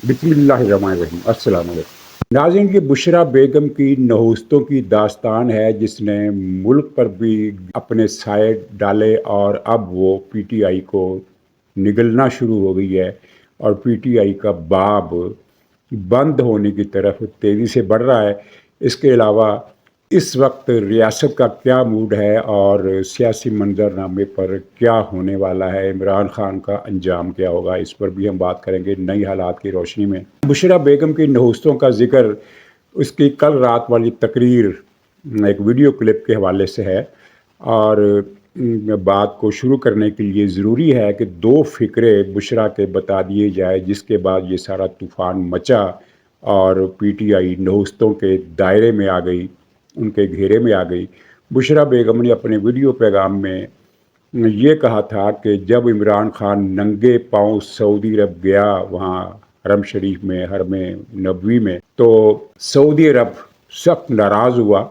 بسم اللہ الرحمن الرحیم۔ السلام علیکم ناظرین، یہ بشریٰ بیگم کی نحوستوں کی داستان ہے جس نے ملک پر بھی اپنے سائے ڈالے، اور اب وہ پی ٹی آئی کو نگلنا شروع ہو گئی ہے، اور پی ٹی آئی کا باب بند ہونے کی طرف تیزی سے بڑھ رہا ہے۔ اس کے علاوہ اس وقت ریاست کا کیا موڈ ہے اور سیاسی منظرنامے پر کیا ہونے والا ہے، عمران خان کا انجام کیا ہوگا، اس پر بھی ہم بات کریں گے نئی حالات کی روشنی میں۔ بشریٰ بیگم کی نحوستوں کا ذکر اس کی کل رات والی تقریر ایک ویڈیو کلپ کے حوالے سے ہے، اور بات کو شروع کرنے کے لیے ضروری ہے کہ دو فقرے بشریٰ کے بتا دیے جائے، جس کے بعد یہ سارا طوفان مچا اور پی ٹی آئی نحوستوں کے دائرے میں آ گئی، ان کے گھیرے میں آ گئی۔ بشریٰ بیگم نے اپنے ویڈیو پیغام میں یہ کہا تھا کہ جب عمران خان ننگے پاؤں سعودی عرب گیا، وہاں حرم شریف میں، حرم نبوی میں، تو سعودی عرب سخت ناراض ہوا۔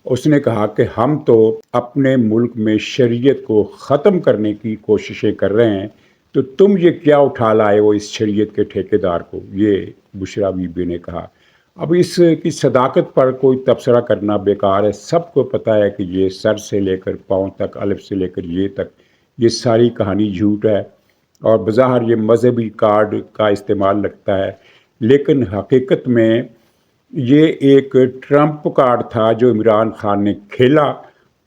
اس نے کہا کہ ہم تو اپنے ملک میں شریعت کو ختم کرنے کی کوششیں کر رہے ہیں، تو تم یہ کیا اٹھا لائے ہو اس شریعت کے ٹھیکیدار کو، یہ بشریٰ بی بی نے کہا۔ اب اس کی صداقت پر کوئی تبصرہ کرنا بیکار ہے۔ سب کو پتہ ہے کہ یہ سر سے لے کر پاؤں تک، الف سے لے کر یہ تک، یہ ساری کہانی جھوٹ ہے، اور بظاہر یہ مذہبی کارڈ کا استعمال لگتا ہے، لیکن حقیقت میں یہ ایک ٹرمپ کارڈ تھا جو عمران خان نے کھیلا،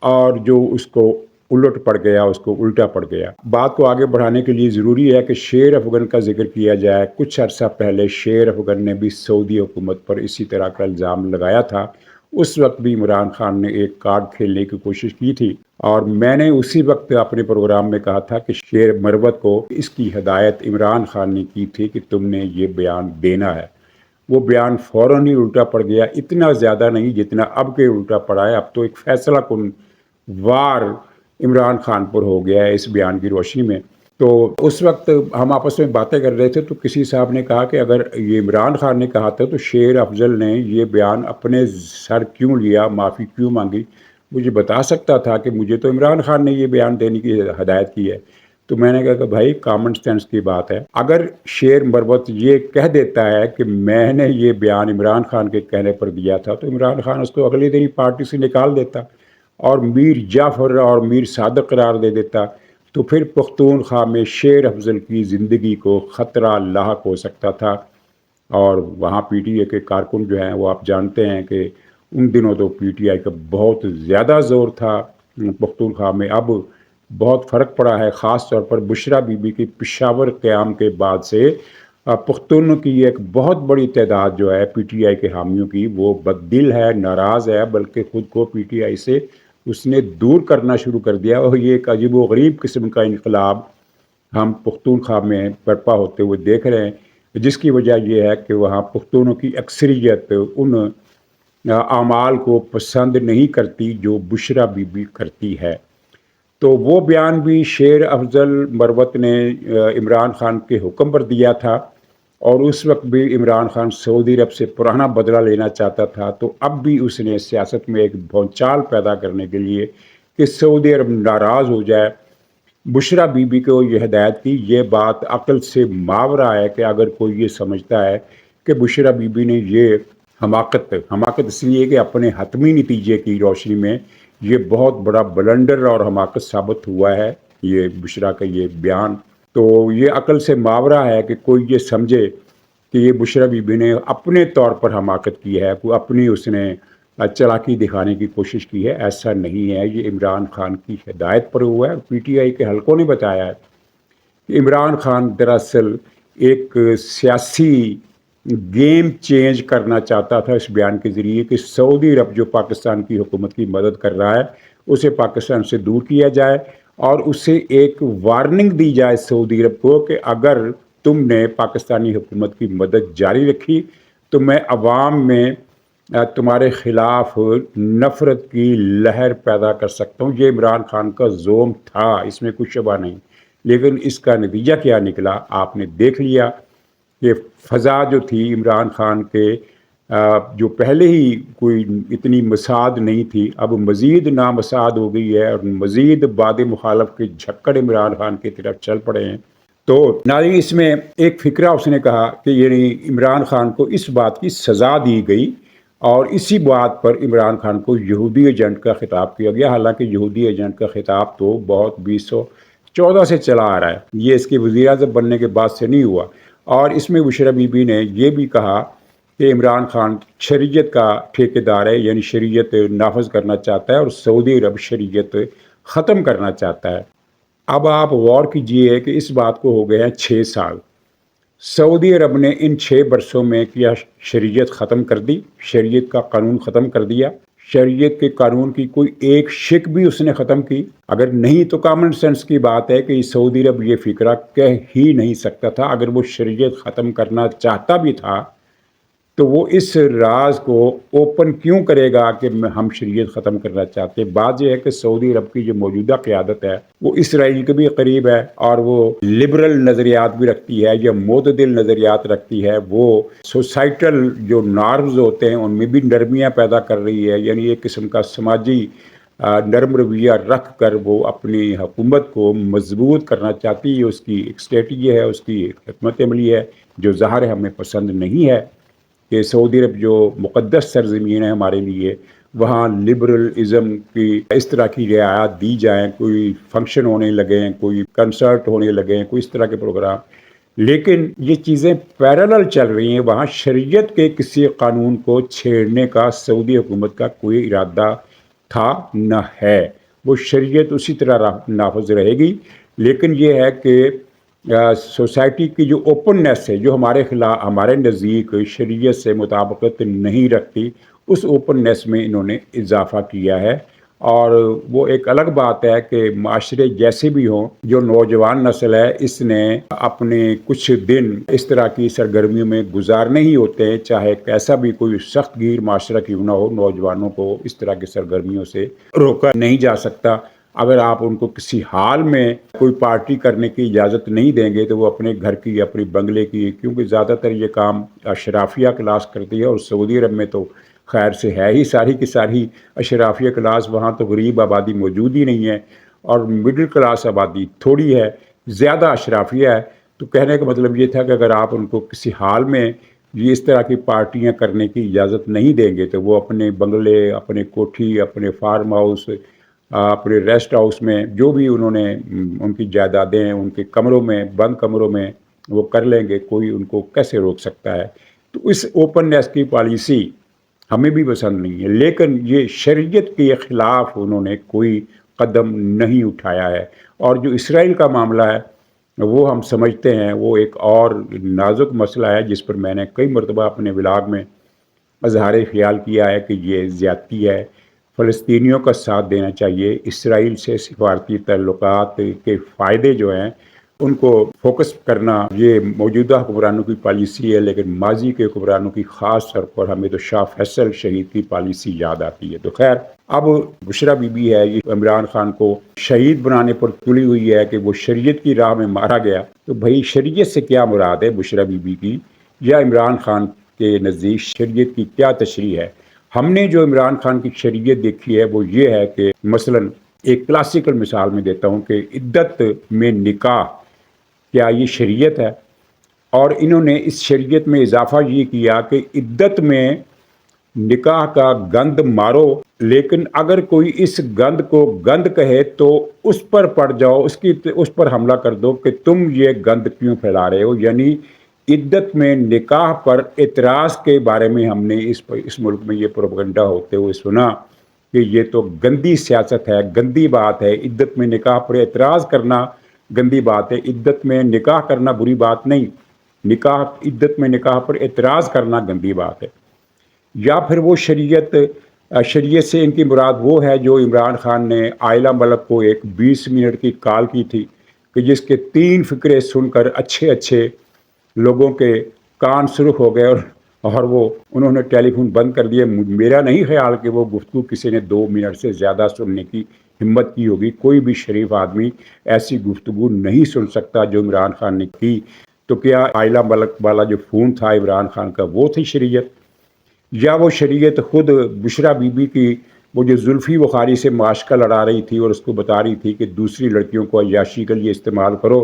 اور جو اس کو الٹ پڑ گیا، اس کو الٹا پڑ گیا۔ بات کو آگے بڑھانے کے لیے ضروری ہے کہ شیر افغن کا ذکر کیا جائے۔ کچھ عرصہ پہلے شیر افغن نے بھی سعودی حکومت پر اسی طرح کا الزام لگایا تھا۔ اس وقت بھی عمران خان نے ایک کارڈ کھیلنے کی کوشش کی تھی، اور میں نے اسی وقت اپنے پروگرام میں کہا تھا کہ شیر مروت کو اس کی ہدایت عمران خان نے کی تھی کہ تم نے یہ بیان دینا ہے۔ وہ بیان فوراً ہی الٹا پڑ گیا، اتنا زیادہ نہیں جتنا اب کے الٹا پڑا ہے۔ اب تو ایک فیصلہ کن وار عمران خان پر ہو گیا ہے اس بیان کی روشنی میں۔ تو اس وقت ہم آپس میں باتیں کر رہے تھے، تو کسی صاحب نے کہا کہ اگر یہ عمران خان نے کہا تھا تو شیر افضل نے یہ بیان اپنے سر کیوں لیا، معافی کیوں مانگی؟ مجھے بتا سکتا تھا کہ مجھے تو عمران خان نے یہ بیان دینے کی ہدایت کی ہے۔ تو میں نے کہا کہ بھائی کامن سینس کی بات ہے، اگر شیر مروت یہ کہہ دیتا ہے کہ میں نے یہ بیان عمران خان کے کہنے پر دیا تھا، تو عمران خان اس کو اگلے دن ہی پارٹی سے نکال دیتا اور میر جعفر اور میر صادق قرار دے دیتا، تو پھر پختونخوا میں شیر افضل کی زندگی کو خطرہ لاحق ہو سکتا تھا۔ اور وہاں پی ٹی آئی کے کارکن جو ہیں وہ آپ جانتے ہیں کہ ان دنوں تو پی ٹی آئی کا بہت زیادہ زور تھا پختونخوا میں۔ اب بہت فرق پڑا ہے، خاص طور پر بشریٰ بی بی کی پشاور قیام کے بعد سے پختونوں کی ایک بہت بڑی تعداد جو ہے پی ٹی آئی کے حامیوں کی، وہ بددل ہے، ناراض ہے، بلکہ خود کو پی ٹی آئی سے اس نے دور کرنا شروع کر دیا۔ اور یہ ایک عجیب و غریب قسم کا انقلاب ہم پختونخوا میں برپا ہوتے ہوئے دیکھ رہے ہیں، جس کی وجہ یہ ہے کہ وہاں پختونوں کی اکثریت ان اعمال کو پسند نہیں کرتی جو بشریٰ بی بی کرتی ہے۔ تو وہ بیان بھی شیر افضل مروت نے عمران خان کے حکم پر دیا تھا، اور اس وقت بھی عمران خان سعودی عرب سے پرانا بدلہ لینا چاہتا تھا۔ تو اب بھی اس نے سیاست میں ایک بھونچال پیدا کرنے کے لیے کہ سعودی عرب ناراض ہو جائے، بشریٰ بی بی کو یہ ہدایت کی۔ یہ بات عقل سے ماورا ہے کہ اگر کوئی یہ سمجھتا ہے کہ بشریٰ بی بی نے یہ حماقت اس لیے کہ اپنے حتمی نتیجے کی روشنی میں یہ بہت بڑا بلنڈر اور حماقت ثابت ہوا ہے یہ بشریٰ کا یہ بیان، تو یہ عقل سے ماورا ہے کہ کوئی یہ سمجھے کہ یہ بشریٰ بی بی نے اپنے طور پر حماقت کی ہے، کوئی اپنی اس نے چلاکی دکھانے کی کوشش کی ہے۔ ایسا نہیں ہے، یہ عمران خان کی ہدایت پر ہوا ہے۔ پی ٹی آئی کے حلقوں نے بتایا ہے کہ عمران خان دراصل ایک سیاسی گیم چینج کرنا چاہتا تھا اس بیان کے ذریعے کہ سعودی عرب جو پاکستان کی حکومت کی مدد کر رہا ہے اسے پاکستان سے دور کیا جائے، اور اسے ایک وارننگ دی جائے سعودی عرب کو کہ اگر تم نے پاکستانی حکومت کی مدد جاری رکھی تو میں عوام میں تمہارے خلاف نفرت کی لہر پیدا کر سکتا ہوں۔ یہ عمران خان کا زوم تھا، اس میں کوئی شبہ نہیں، لیکن اس کا نتیجہ کیا نکلا آپ نے دیکھ لیا۔ یہ فضا جو تھی عمران خان کے جو پہلے ہی کوئی اتنی مساعد نہیں تھی، اب مزید نامساعد ہو گئی ہے، اور مزید باد مخالف کے جھکڑ عمران خان کی طرف چل پڑے ہیں۔ تو ناظرین اس میں ایک فکرہ اس نے کہا کہ یعنی عمران خان کو اس بات کی سزا دی گئی اور اسی بات پر عمران خان کو یہودی ایجنٹ کا خطاب کیا گیا، حالانکہ یہودی ایجنٹ کا خطاب تو بہت 2014 سے چلا آ رہا ہے، یہ اس کے وزیر اعظم بننے کے بعد سے نہیں ہوا۔ اور اس میں بشرا بی بی نے یہ بھی کہا کہ عمران خان شریعت کا ٹھیکیدار ہے، یعنی شریعت نافذ کرنا چاہتا ہے اور سعودی عرب شریعت ختم کرنا چاہتا ہے۔ اب آپ غور کیجئے کہ اس بات کو ہو گئے ہیں 6 سال۔ سعودی عرب نے ان 6 برسوں میں کیا شریعت ختم کر دی؟ شریعت کا قانون ختم کر دیا؟ شریعت کے قانون کی کوئی ایک شک بھی اس نے ختم کی؟ اگر نہیں تو کامن سینس کی بات ہے کہ سعودی عرب یہ فکرہ کہہ ہی نہیں سکتا تھا۔ اگر وہ شریعت ختم کرنا چاہتا بھی تھا تو وہ اس راز کو اوپن کیوں کرے گا کہ ہم شریعت ختم کرنا چاہتے ہیں؟ بات یہ ہے کہ سعودی عرب کی جو موجودہ قیادت ہے وہ اسرائیل کے بھی قریب ہے اور وہ لبرل نظریات بھی رکھتی ہے یا معتدل نظریات رکھتی ہے، وہ سوسائٹل جو نارمز ہوتے ہیں ان میں بھی نرمیاں پیدا کر رہی ہے، یعنی ایک قسم کا سماجی نرم رویہ رکھ کر وہ اپنی حکومت کو مضبوط کرنا چاہتی ہے۔ اس کی ایک اسٹریٹجی ہے، اس کی ایک حکمت عملی ہے جو ظاہر ہمیں پسند نہیں ہے کہ سعودی عرب جو مقدس سرزمین ہے ہمارے لیے، وہاں لبرلزم کی اس طرح کی رعایت دی جائیں، کوئی فنکشن ہونے لگیں، کوئی کنسرٹ ہونے لگیں، کوئی اس طرح کے پروگرام، لیکن یہ چیزیں پیرالل چل رہی ہیں۔ وہاں شریعت کے کسی قانون کو چھیڑنے کا سعودی حکومت کا کوئی ارادہ تھا نہ ہے، وہ شریعت اسی طرح نافذ رہے گی، لیکن یہ ہے کہ سوسائٹی کی جو اوپننیس ہے، جو ہمارے خلاف ہمارے نزدیک شریعت سے مطابقت نہیں رکھتی، اس اوپننیس میں انہوں نے اضافہ کیا ہے۔ اور وہ ایک الگ بات ہے کہ معاشرے جیسے بھی ہوں، جو نوجوان نسل ہے اس نے اپنے کچھ دن اس طرح کی سرگرمیوں میں گزارنے ہی ہوتے ہیں، چاہے کیسا بھی کوئی سخت گیر معاشرہ کیوں نہ ہو، نوجوانوں کو اس طرح کی سرگرمیوں سے روکا نہیں جا سکتا۔ اگر آپ ان کو کسی حال میں کوئی پارٹی کرنے کی اجازت نہیں دیں گے تو وہ اپنے گھر کی، اپنی بنگلے کی، کیونکہ زیادہ تر یہ کام اشرافیہ کلاس کرتی ہے، اور سعودی عرب میں تو خیر سے ہے ہی ساری کی ساری اشرافیہ کلاس، وہاں تو غریب آبادی موجود ہی نہیں ہے اور مڈل کلاس آبادی تھوڑی ہے، زیادہ اشرافیہ ہے۔ تو کہنے کا مطلب یہ تھا کہ اگر آپ ان کو کسی حال میں یہ اس طرح کی پارٹیاں کرنے کی اجازت نہیں دیں گے تو وہ اپنے بنگلے، اپنے کوٹھی، اپنے فارم ہاؤس، اپنے ریسٹ ہاؤس میں جو بھی انہوں نے ان کی جائیدادیں ہیں ان کے کمروں میں، بند کمروں میں وہ کر لیں گے، کوئی ان کو کیسے روک سکتا ہے؟ تو اس اوپننیس کی پالیسی ہمیں بھی پسند نہیں ہے، لیکن یہ شریعت کے خلاف انہوں نے کوئی قدم نہیں اٹھایا ہے۔ اور جو اسرائیل کا معاملہ ہے وہ ہم سمجھتے ہیں وہ ایک اور نازک مسئلہ ہے جس پر میں نے کئی مرتبہ اپنے ولاگ میں اظہار خیال کیا ہے کہ یہ زیادتی ہے، فلسطینیوں کا ساتھ دینا چاہیے، اسرائیل سے سفارتی تعلقات کے فائدے جو ہیں ان کو فوکس کرنا یہ موجودہ حکمرانوں کی پالیسی ہے، لیکن ماضی کے حکمرانوں کی خاص طور پر ہمیں تو شاہ فیصل شہید کی پالیسی یاد آتی ہے۔ تو خیر، اب بشرا بی بی ہے یہ عمران خان کو شہید بنانے پر تلی ہوئی ہے کہ وہ شریعت کی راہ میں مارا گیا، تو بھائی شریعت سے کیا مراد ہے بشرا بی بی کی، یا عمران خان کے نزدیک شریعت کی کیا تشریح ہے؟ ہم نے جو عمران خان کی شریعت دیکھی ہے وہ یہ ہے کہ مثلا ایک کلاسیکل مثال میں دیتا ہوں کہ عدت میں نکاح، کیا یہ شریعت ہے؟ اور انہوں نے اس شریعت میں اضافہ یہ کیا کہ عدت میں نکاح کا گند مارو، لیکن اگر کوئی اس گند کو گند کہے تو اس پر پڑ جاؤ، اس پر حملہ کر دو کہ تم یہ گند کیوں پھیلا رہے ہو۔ یعنی عدت میں نکاح پر اعتراض کے بارے میں ہم نے اس ملک میں یہ پروپیگنڈا ہوتے ہوئے سنا کہ یہ تو گندی سیاست ہے، گندی بات ہے، عدت میں نکاح پر اعتراض کرنا گندی بات ہے، عدت میں نکاح کرنا بری بات نہیں، عدت میں نکاح پر اعتراض کرنا گندی بات ہے۔ یا پھر وہ شریعت سے ان کی مراد وہ ہے جو عمران خان نے عائلہ ملک کو ایک 20 منٹ کی کال کی تھی کہ جس کے 3 فقرے سن کر اچھے لوگوں کے کان سرخ ہو گئے اور وہ انہوں نے ٹیلی فون بند کر دیے۔ میرا نہیں خیال کہ وہ گفتگو کسی نے 2 منٹ سے زیادہ سننے کی ہمت کی ہوگی، کوئی بھی شریف آدمی ایسی گفتگو نہیں سن سکتا جو عمران خان نے کی۔ تو کیا عائلہ ملک والا جو فون تھا عمران خان کا وہ تھی شریعت؟ یا وہ شریعت خود بشرا بی بی کی وہ جو زلفی بخاری سے معاشقہ لڑا رہی تھی اور اس کو بتا رہی تھی کہ دوسری لڑکیوں کو عیاشی کے لیے استعمال کرو،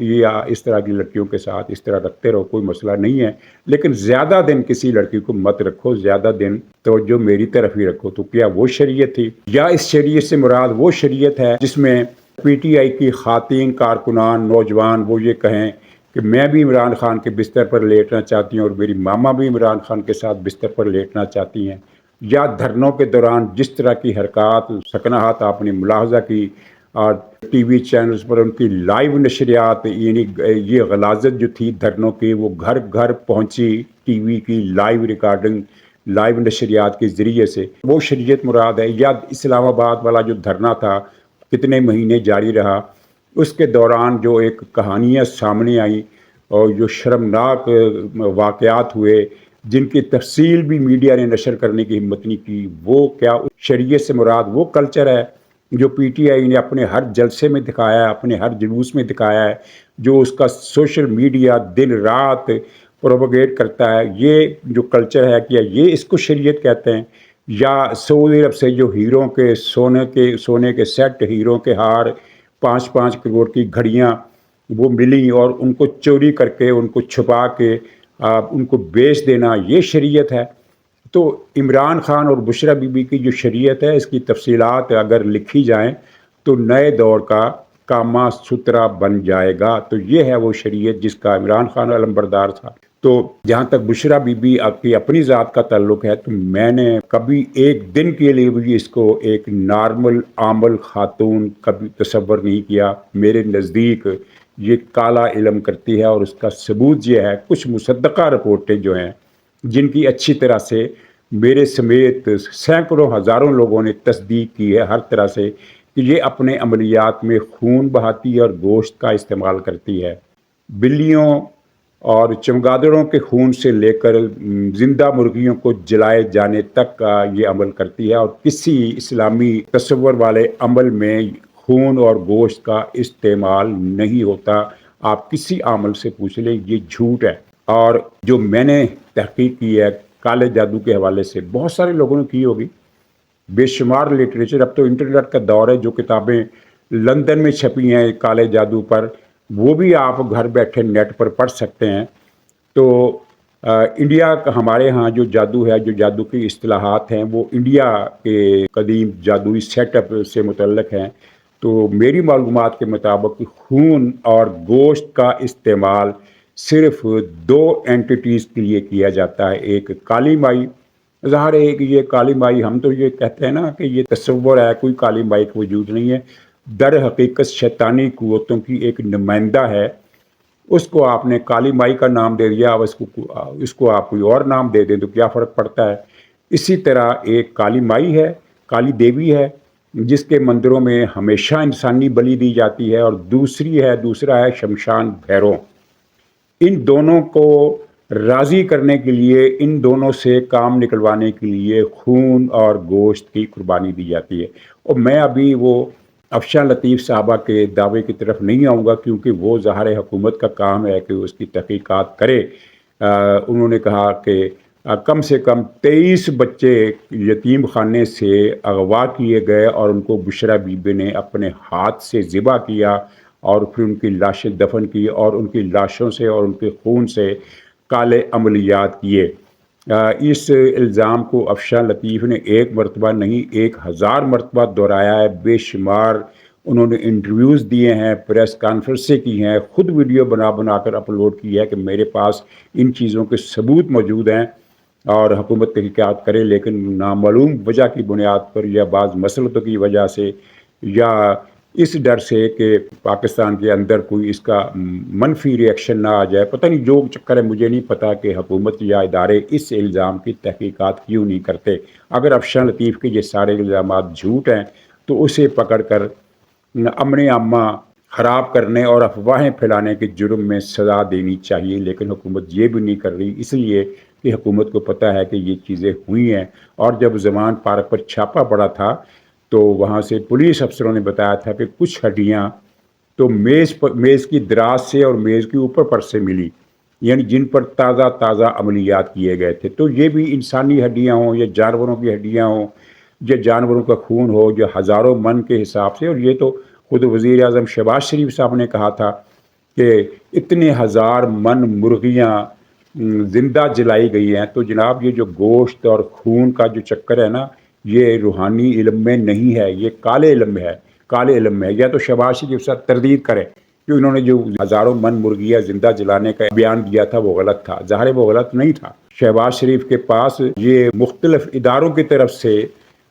یا اس طرح کی لڑکیوں کے ساتھ اس طرح رکھتے رہو، کوئی مسئلہ نہیں ہے، لیکن زیادہ دن کسی لڑکی کو مت رکھو، زیادہ دن توجہ میری طرف ہی رکھو۔ تو کیا وہ شریعت تھی؟ یا اس شریعت سے مراد وہ شریعت ہے جس میں پی ٹی آئی کی خواتین کارکنان نوجوان وہ یہ کہیں کہ میں بھی عمران خان کے بستر پر لیٹنا چاہتی ہوں اور میری ماما بھی عمران خان کے ساتھ بستر پر لیٹنا چاہتی ہیں؟ یا دھرنوں کے دوران جس طرح کی حرکات سکنات آپ نے ملاحظہ کی، اور ٹی وی چینلز پر ان کی لائیو نشریات، یعنی یہ غلاظت جو تھی دھرنوں کی وہ گھر گھر پہنچی، ٹی وی کی لائیو ریکارڈنگ، لائیو نشریات کے ذریعے سے، وہ شریعت مراد ہے؟ یا اسلام آباد والا جو دھرنا تھا کتنے مہینے جاری رہا، اس کے دوران جو ایک کہانیاں سامنے آئیں اور جو شرمناک واقعات ہوئے جن کی تفصیل بھی میڈیا نے نشر کرنے کی ہمت نہیں کی، وہ کیا شریعت سے مراد وہ کلچر ہے جو پی ٹی آئی نے اپنے ہر جلسے میں دکھایا ہے، اپنے ہر جلوس میں دکھایا ہے، جو اس کا سوشل میڈیا دن رات پروپیگیٹ کرتا ہے؟ یہ جو کلچر ہے کیا یہ اس کو شریعت کہتے ہیں؟ یا سعودی عرب سے جو ہیروں کے سونے کے سیٹ، ہیروں کے ہار، 5-5 کروڑ کی گھڑیاں وہ ملی اور ان کو چوری کر کے ان کو چھپا کے ان کو بیچ دینا، یہ شریعت ہے؟ تو عمران خان اور بشرا بی بی کی جو شریعت ہے اس کی تفصیلات اگر لکھی جائیں تو نئے دور کا کاما سترا بن جائے گا۔ تو یہ ہے وہ شریعت جس کا عمران خان علمبردار تھا۔ تو جہاں تک بشرا بی بی کی اپنی ذات کا تعلق ہے تو میں نے کبھی ایک دن کے لیے بھی اس کو ایک نارمل عامل خاتون کبھی تصور نہیں کیا۔ میرے نزدیک یہ کالا علم کرتی ہے، اور اس کا ثبوت یہ ہے کچھ مصدقہ رپورٹیں جو ہیں جن کی اچھی طرح سے میرے سمیت سینکڑوں ہزاروں لوگوں نے تصدیق کی ہے ہر طرح سے، کہ یہ اپنے عملیات میں خون بہاتی ہے اور گوشت کا استعمال کرتی ہے۔ بلیوں اور چمگادڑوں کے خون سے لے کر زندہ مرغیوں کو جلائے جانے تک کا یہ عمل کرتی ہے، اور کسی اسلامی تصور والے عمل میں خون اور گوشت کا استعمال نہیں ہوتا۔ آپ کسی عمل سے پوچھ لیں، یہ جھوٹ ہے۔ اور جو میں نے تحقیق کی ہے کالے جادو کے حوالے سے، بہت سارے لوگوں نے کی ہوگی، بے شمار لٹریچر، اب تو انٹرنیٹ کا دور ہے، جو کتابیں لندن میں چھپی ہیں کالے جادو پر وہ بھی آپ گھر بیٹھے نیٹ پر پڑھ سکتے ہیں۔ تو انڈیا کا ہمارے ہاں جو جادو ہے، جو جادو کی اصطلاحات ہیں وہ انڈیا کے قدیم جادوئی سیٹ اپ سے متعلق ہیں۔ تو میری معلومات کے مطابق خون اور گوشت کا استعمال صرف 2 اینٹیٹیز کے لیے کیا جاتا ہے، ایک کالی مائی، ظاہر ہے کہ یہ کالی مائی ہم تو یہ کہتے ہیں نا کہ یہ تصور ہے، کوئی کالی مائی کا وجود نہیں ہے، در حقیقت شیطانی قوتوں کی ایک نمائندہ ہے، اس کو آپ نے کالی مائی کا نام دے دیا، اب اس کو آپ کوئی اور نام دے دیں تو کیا فرق پڑتا ہے؟ اسی طرح ایک کالی مائی ہے، کالی دیوی ہے جس کے مندروں میں ہمیشہ انسانی بلی دی جاتی ہے، اور دوسرا ہے شمشان بھیرو۔ ان دونوں کو راضی کرنے کے لیے، ان دونوں سے کام نکلوانے کے لیے خون اور گوشت کی قربانی دی جاتی ہے۔ اور میں ابھی وہ افشاں لطیف صاحبہ کے دعوے کی طرف نہیں آؤں گا کیونکہ وہ ظاہر حکومت کا کام ہے کہ اس کی تحقیقات کرے۔ انہوں نے کہا کہ کم سے کم 23 بچے یتیم خانے سے اغوا کیے گئے اور ان کو بشرا بی بی نے اپنے ہاتھ سے ذبح کیا اور پھر ان کی لاشیں دفن کی اور ان کی لاشوں سے اور ان کے خون سے کالے عملیات کیے۔ اس الزام کو افشاں لطیف نے ایک مرتبہ نہیں 1000 مرتبہ دہرایا ہے، بے شمار انہوں نے انٹرویوز دیے ہیں، پریس کانفرنسیں کی ہیں، خود ویڈیو بنا کر اپلوڈ کی ہے کہ میرے پاس ان چیزوں کے ثبوت موجود ہیں اور حکومت تحقیقات کرے، لیکن نامعلوم وجہ کی بنیاد پر یا بعض مسلطوں کی وجہ سے یا اس ڈر سے کہ پاکستان کے اندر کوئی اس کا منفی ری ایکشن نہ آ جائے، پتہ نہیں جو چکر ہے، مجھے نہیں پتا کہ حکومت یا ادارے اس الزام کی تحقیقات کیوں نہیں کرتے۔ اگر افشاں لطیف کے یہ سارے الزامات جھوٹ ہیں تو اسے پکڑ کر امن عامہ خراب کرنے اور افواہیں پھیلانے کے جرم میں سزا دینی چاہیے، لیکن حکومت یہ بھی نہیں کر رہی، اس لیے کہ حکومت کو پتہ ہے کہ یہ چیزیں ہوئی ہیں۔ اور جب زمان پارک پر چھاپا پڑا تھا تو وہاں سے پولیس افسروں نے بتایا تھا کہ کچھ ہڈیاں تو میز کی دراز سے اور میز کے اوپر پر سے ملی، یعنی جن پر تازہ عملیات کیے گئے تھے۔ تو یہ بھی انسانی ہڈیاں ہوں یا جانوروں کی ہڈیاں ہوں، یہ جانوروں کا خون ہو جو ہزاروں من کے حساب سے، اور یہ تو خود وزیر اعظم شہباز شریف صاحب نے کہا تھا کہ اتنے ہزار من مرغیاں زندہ جلائی گئی ہیں. تو جناب یہ جو گوشت اور خون کا جو چکر ہے نا، یہ روحانی علم میں نہیں ہے، یہ کالے علم میں ہے، کالے علم میں ہے. یا تو شہباز شریف صاحب تردید کرے کہ انہوں نے جو ہزاروں من مرغیاں زندہ جلانے کا بیان دیا تھا وہ غلط تھا. ظاہر ہے وہ غلط نہیں تھا. شہباز شریف کے پاس یہ مختلف اداروں کی طرف سے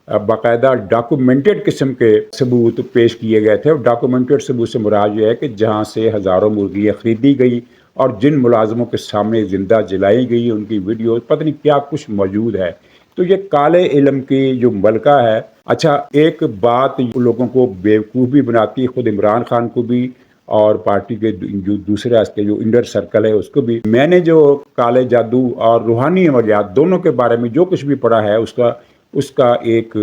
باقاعدہ ڈاکومنٹڈ قسم کے ثبوت پیش کیے گئے تھے، اور ڈاکومنٹڈ ثبوت سے مراد یہ ہے کہ جہاں سے ہزاروں مرغیاں خریدی گئی اور جن ملازموں کے سامنے زندہ جلائی گئی ان کی ویڈیو پتہ نہیں کیا کچھ موجود ہے. تو یہ کالے علم کی جو ملکہ ہے. اچھا ایک بات لوگوں کو بیوقوف بھی بناتی ہے، خود عمران خان کو بھی اور پارٹی کے جو دوسرے اس کے جو انڈر سرکل ہے اس کو بھی. میں نے جو کالے جادو اور روحانی عملیات دونوں کے بارے میں جو کچھ بھی پڑھا ہے اس کا ایک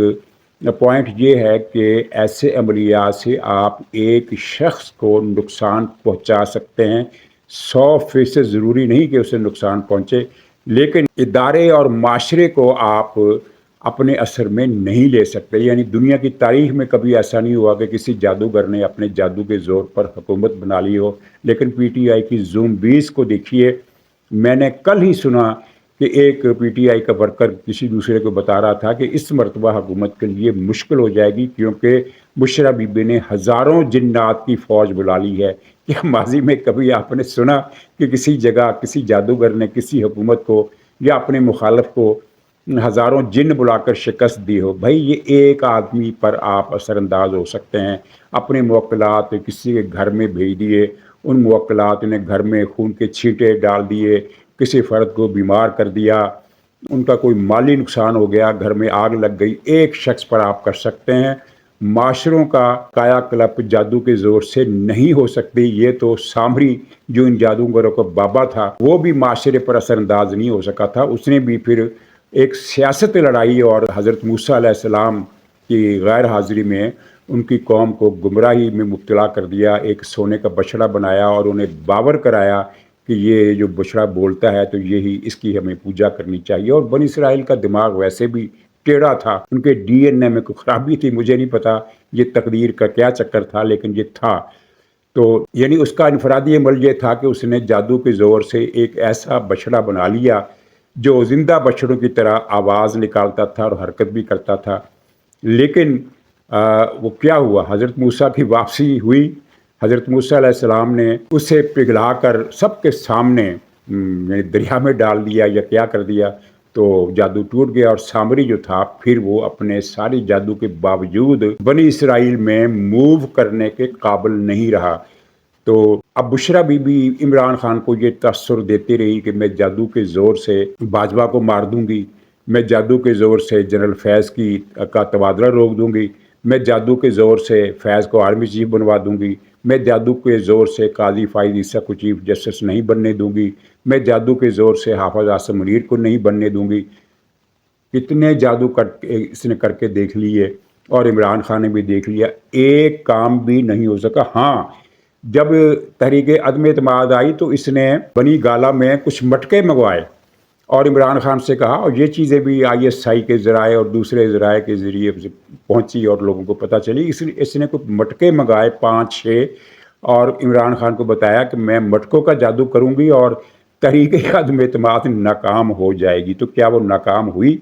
پوائنٹ یہ ہے کہ ایسے عملیات سے آپ ایک شخص کو نقصان پہنچا سکتے ہیں. 100% ضروری نہیں کہ اسے نقصان پہنچے، لیکن ادارے اور معاشرے کو آپ اپنے اثر میں نہیں لے سکتے. یعنی دنیا کی تاریخ میں کبھی ایسا نہیں ہوا کہ کسی جادوگر نے اپنے جادو کے زور پر حکومت بنا لی ہو. لیکن پی ٹی آئی کی زوم 20 کو دیکھیے. میں نے کل ہی سنا کہ ایک پی ٹی آئی کا ورکر کسی دوسرے کو بتا رہا تھا کہ اس مرتبہ حکومت کے لیے مشکل ہو جائے گی کیونکہ بشرا بی بی نے ہزاروں جنات کی فوج بلا لی ہے. کیا ماضی میں کبھی آپ نے سنا کہ کسی جگہ کسی جادوگر نے کسی حکومت کو یا اپنے مخالف کو ہزاروں جن بلا کر شکست دی ہو؟ بھائی یہ ایک آدمی پر آپ اثر انداز ہو سکتے ہیں. اپنے موکلات کسی کے گھر میں بھیج دیے، ان موکلات نے گھر میں خون کے چھینٹے ڈال دیے، کسی فرد کو بیمار کر دیا، ان کا کوئی مالی نقصان ہو گیا، گھر میں آگ لگ گئی. ایک شخص پر آپ کر سکتے ہیں. معاشروں کا کایا کلپ جادو کے زور سے نہیں ہو سکتی. یہ تو سامری جو ان جادوگروں کا بابا تھا وہ بھی معاشرے پر اثر انداز نہیں ہو سکا تھا. اس نے بھی پھر ایک سیاست لڑائی اور حضرت موسیٰ علیہ السلام کی غیر حاضری میں ان کی قوم کو گمراہی میں مبتلا کر دیا. ایک سونے کا بچڑا بنایا اور انہیں باور کرایا کہ یہ جو بچڑا بولتا ہے تو یہی اس کی ہمیں پوجا کرنی چاہیے. اور بنی اسرائیل کا دماغ ویسے بھی ٹیڑھا تھا، ان کے ڈی این اے میں کوئی خرابی تھی، مجھے نہیں پتا یہ تقدیر کا کیا چکر تھا لیکن یہ تھا. تو یعنی اس کا انفرادی عمل یہ تھا کہ اس نے جادو کے زور سے ایک ایسا بچڑا بنا لیا جو زندہ بچڑوں کی طرح آواز نکالتا تھا اور حرکت بھی کرتا تھا. لیکن وہ کیا ہوا؟ حضرت موسیٰ کی واپسی ہوئی. حضرت موسیٰ علیہ السلام نے اسے پگھلا کر سب کے سامنے دریا میں ڈال دیا یا کیا کر دیا، تو جادو ٹوٹ گیا. اور سامری جو تھا پھر وہ اپنے ساری جادو کے باوجود بنی اسرائیل میں موو کرنے کے قابل نہیں رہا. تو اب بشرا بی بی عمران خان کو یہ تاثر دیتی رہی کہ میں جادو کے زور سے باجوہ کو مار دوں گی، میں جادو کے زور سے جنرل فیض کا تبادلہ روک دوں گی، میں جادو کے زور سے فیض کو آرمی چیف بنوا دوں گی، میں جادو کے زور سے قاضی فائز عیسیٰ کو چیف جسٹس نہیں بننے دوں گی، میں جادو کے زور سے حافظ عاصم منیر کو نہیں بننے دوں گی. کتنے جادو اس نے کر کے دیکھ لیے اور عمران خان نے بھی دیکھ لیا، ایک کام بھی نہیں ہو سکا. ہاں جب تحریک عدم اعتماد آئی تو اس نے بنی گالا میں کچھ مٹکے منگوائے اور عمران خان سے کہا، اور یہ چیزیں بھی ISI کے ذرائع اور دوسرے ذرائع کے ذریعے پہنچی اور لوگوں کو پتہ چلی. اس نے کچھ مٹکے منگائے 5-6 اور عمران خان کو بتایا کہ میں مٹکوں کا جادو کروں گی اور تحریک عدم اعتماد ناکام ہو جائے گی. تو کیا وہ ناکام ہوئی؟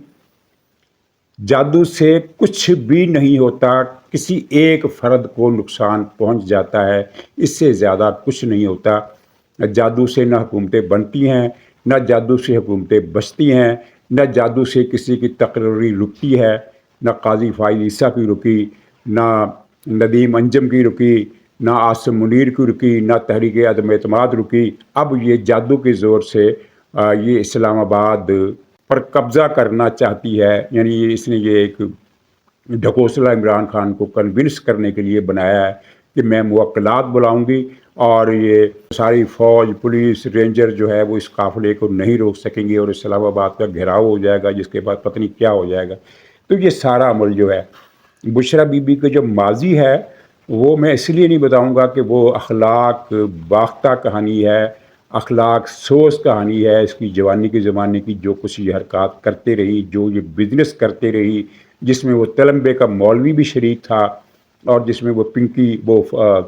جادو سے کچھ بھی نہیں ہوتا، کسی ایک فرد کو نقصان پہنچ جاتا ہے، اس سے زیادہ کچھ نہیں ہوتا. جادو سے نہ حکومتیں بنتی ہیں، نہ جادو سے حکومتیں بچتی ہیں، نہ جادو سے کسی کی تقرری رکتی ہے. نہ قاضی فائز عیسیٰ کی رکی، نہ ندیم انجم کی رکی، نہ عاصم منیر کی رکی، نہ تحریک عدم اعتماد رکی. اب یہ جادو کے زور سے یہ اسلام آباد پر قبضہ کرنا چاہتی ہے. یعنی اس نے یہ ایک ڈھکوسلا عمران خان کو کنونس کرنے کے لیے بنایا ہے کہ میں موکلات بلاؤں گی اور یہ ساری فوج پولیس رینجر جو ہے وہ اس قافلے کو نہیں روک سکیں گے اور اسلام آباد کا گھیراؤ ہو جائے گا جس کے بعد پتہ نہیں کیا ہو جائے گا. تو یہ سارا عمل جو ہے بشرا بی بی کا جو ماضی ہے وہ میں اس لیے نہیں بتاؤں گا کہ وہ اخلاق باختہ کہانی ہے، اخلاق سوز کہانی ہے. اس کی جوانی کے زمانے کی جو کچھ یہ حرکات کرتے رہی، جو یہ بزنس کرتے رہی، جس میں وہ تلمبے کا مولوی بھی شریک تھا اور جس میں وہ پنکی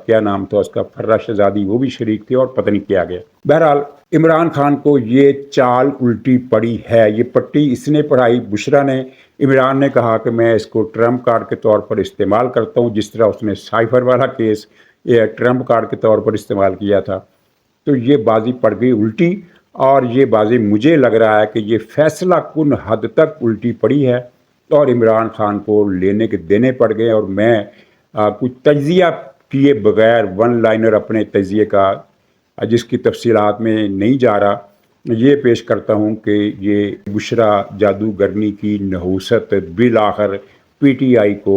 کیا نام تھا اس کا، فرہ شہزادی، وہ بھی شریک تھے اور پتہ نہیں کیا گیا۔ بہرحال عمران خان کو یہ چال الٹی پڑی ہے، یہ پٹی اس نے پڑھائی بشرا نے۔ عمران نے کہا کہ میں اس کو ٹرمپ کارڈ کے طور پر استعمال کرتا ہوں، جس طرح اس نے سائفر والا کیس یہ ٹرمپ کارڈ کے طور پر استعمال کیا تھا۔ تو یہ بازی پڑ گئی الٹی، اور یہ بازی مجھے لگ رہا ہے کہ یہ فیصلہ کن حد تک الٹی پڑی ہے اور عمران خان کو لینے کے دینے پڑ گئے۔ اور میں کچھ تجزیہ کیے بغیر، ون لائنر اپنے تجزیے کا، جس کی تفصیلات میں نہیں جا رہا، یہ پیش کرتا ہوں کہ یہ بشرا جادوگرنی کی نحوست بالآخر پی ٹی آئی کو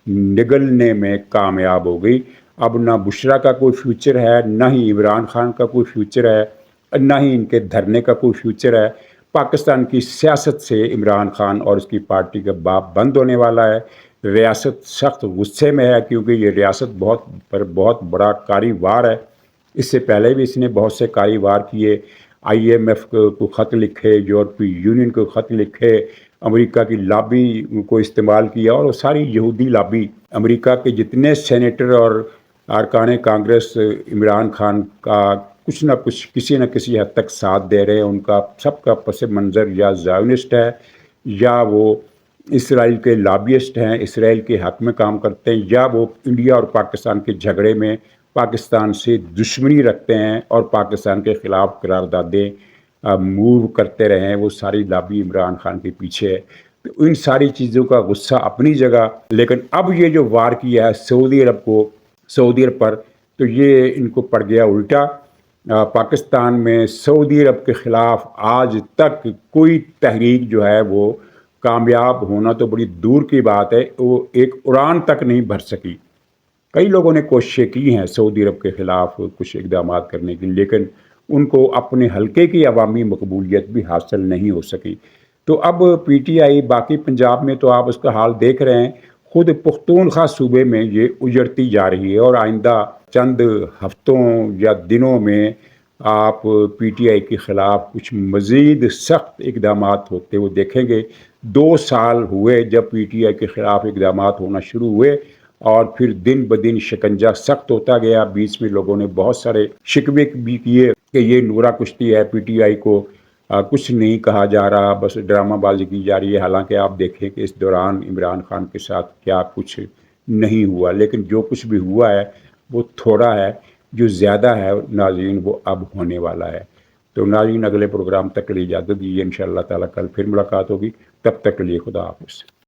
نگلنے میں کامیاب ہو گئی۔ اب نہ بشرا کا کوئی فیوچر ہے، نہ ہی عمران خان کا کوئی فیوچر ہے، نہ ہی ان کے دھرنے کا کوئی فیوچر ہے۔ پاکستان کی سیاست سے عمران خان اور اس کی پارٹی کا باپ بند ہونے والا ہے۔ ریاست سخت غصے میں ہے کیونکہ یہ ریاست بہت بڑا کاری وار ہے۔ اس سے پہلے بھی اس نے بہت سے کاری وار کیے، آئی ایم ایف کو خط لکھے، یورپی یونین کو خط لکھے، امریکہ کی لابی کو استعمال کیا، اور وہ ساری یہودی لابی، امریکہ کے جتنے سینیٹر اور ارکان کانگریس عمران خان کا کچھ نہ کچھ کسی نہ کسی حد تک ساتھ دے رہے ہیں، ان کا سب کا پس منظر یا زائونسٹ ہے یا وہ اسرائیل کے لابیسٹ ہیں، اسرائیل کے حق میں کام کرتے ہیں، یا وہ انڈیا اور پاکستان کے جھگڑے میں پاکستان سے دشمنی رکھتے ہیں اور پاکستان کے خلاف قراردادیں موو کرتے رہے ہیں۔ وہ ساری لابی عمران خان کے پیچھے ہے۔ تو ان ساری چیزوں کا غصہ اپنی جگہ، لیکن اب یہ جو وار کیا ہے سعودی عرب پر، تو یہ ان کو پڑ گیا الٹا۔ پاکستان میں سعودی عرب کے خلاف آج تک کوئی تحریک جو ہے وہ کامیاب ہونا تو بڑی دور کی بات ہے، وہ ایک اڑان تک نہیں بھر سکی۔ کئی لوگوں نے کوششیں کی ہیں سعودی عرب کے خلاف کچھ اقدامات کرنے کی، لیکن ان کو اپنے حلقے کی عوامی مقبولیت بھی حاصل نہیں ہو سکی۔ تو اب پی ٹی آئی باقی پنجاب میں تو آپ اس کا حال دیکھ رہے ہیں، خود پختونخوا صوبے میں یہ اجڑتی جا رہی ہے، اور آئندہ چند ہفتوں یا دنوں میں آپ پی ٹی آئی کے خلاف کچھ مزید سخت اقدامات ہوتے ہوئے دیکھیں گے۔ 2 سال ہوئے جب پی ٹی آئی کے خلاف اقدامات ہونا شروع ہوئے، اور پھر دن بدن شکنجہ سخت ہوتا گیا۔ بیچ میں لوگوں نے بہت سارے شکوے بھی کیے کہ یہ نورا کشتی ہے، پی ٹی آئی کو کچھ نہیں کہا جا رہا، بس ڈرامہ بازی کی جا رہی ہے۔ حالانکہ آپ دیکھیں کہ اس دوران عمران خان کے ساتھ کیا کچھ نہیں ہوا، لیکن جو کچھ بھی ہوا ہے وہ تھوڑا ہے، جو زیادہ ہے ناظرین وہ اب ہونے والا ہے۔ تو ناظرین اگلے پروگرام تک کے لیے اجازت دیجیے، انشاءاللہ تعالیٰ کل پھر ملاقات ہوگی، تب تک کے لیے خدا حافظ۔